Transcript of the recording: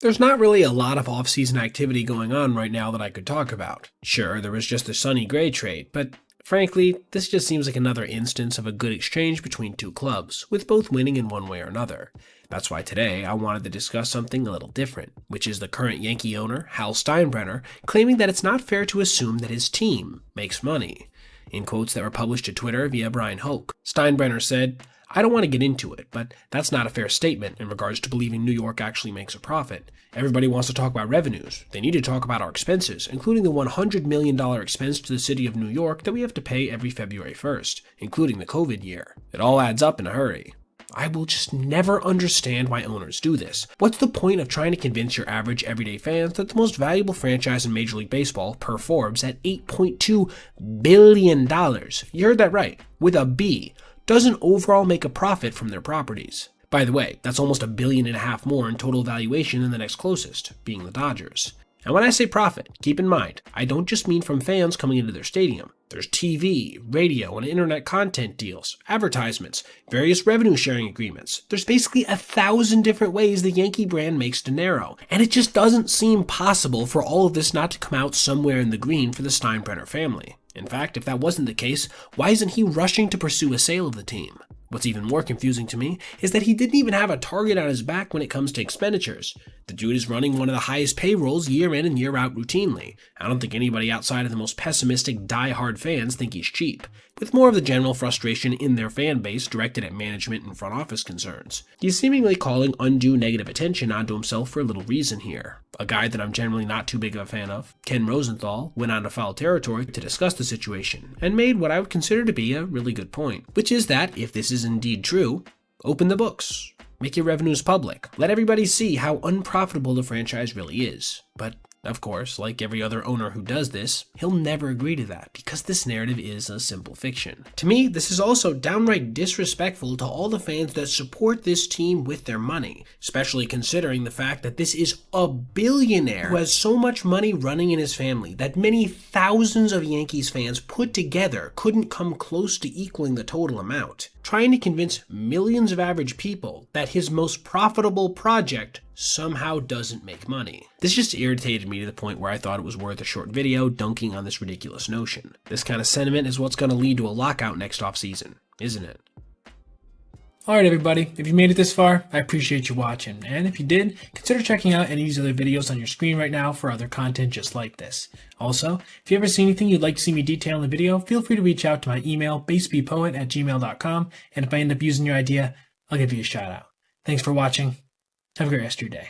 There's not really a lot of off-season activity going on right now that I could talk about. Sure, there was just the Sonny Gray trade, but frankly, this just seems like another instance of a good exchange between two clubs, with both winning in one way or another. That's why today I wanted to discuss something a little different, which is the current Yankee owner, Hal Steinbrenner, claiming that it's not fair to assume that his team makes money. In quotes that were published to Twitter via Brian Hoke, Steinbrenner said, "I don't want to get into it, but that's not a fair statement in regards to believing New York actually makes a profit. Everybody wants to talk about revenues. They need to talk about our expenses, including the $100 million expense to the city of New York that we have to pay every February 1st, including the COVID year. It all adds up in a hurry. I will just never understand why owners do this. What's the point of trying to convince your average everyday fans that the most valuable franchise in Major League Baseball, per Forbes, at $8.2 billion, you heard that right, with a B, doesn't overall make a profit from their properties? By the way, that's almost $1.5 billion more in total valuation than the next closest, being the Dodgers. And when I say profit, keep in mind, I don't just mean from fans coming into their stadium. There's TV, radio, and internet content deals, advertisements, various revenue sharing agreements. There's basically 1,000 different ways the Yankee brand makes dinero, and it just doesn't seem possible for all of this not to come out somewhere in the green for the Steinbrenner family. In fact, if that wasn't the case, why isn't he rushing to pursue a sale of the team? What's even more confusing to me is that he didn't even have a target on his back when it comes to expenditures. The dude is running one of the highest payrolls year in and year out routinely. I don't think anybody outside of the most pessimistic die-hard fans think he's cheap, with more of the general frustration in their fan base directed at management and front office concerns. He's seemingly calling undue negative attention onto himself for a little reason here. A guy that I'm generally not too big of a fan of, Ken Rosenthal, went on to Foul Territory to discuss the situation, and made what I would consider to be a really good point, which is that, if this is indeed true, open the books. Make your revenues public. Let everybody see how unprofitable the franchise really is. But, of course, like every other owner who does this, he'll never agree to that, because this narrative is a simple fiction. To me, this is also downright disrespectful to all the fans that support this team with their money, especially considering the fact that this is a billionaire who has so much money running in his family that many thousands of Yankees fans put together couldn't come close to equaling the total amount. Trying to convince millions of average people that his most profitable project somehow doesn't make money. This just irritated me to the point where I thought it was worth a short video dunking on this ridiculous notion. This kind of sentiment is what's going to lead to a lockout next offseason, isn't it? Alright everybody, if you made it this far, I appreciate you watching, and if you did, consider checking out any of these other videos on your screen right now for other content just like this. Also, if you ever see anything you'd like to see me detail in the video, feel free to reach out to my email, basebeatpoet@gmail.com, and if I end up using your idea, I'll give you a shout out. Thanks for watching. Have a great rest of your day.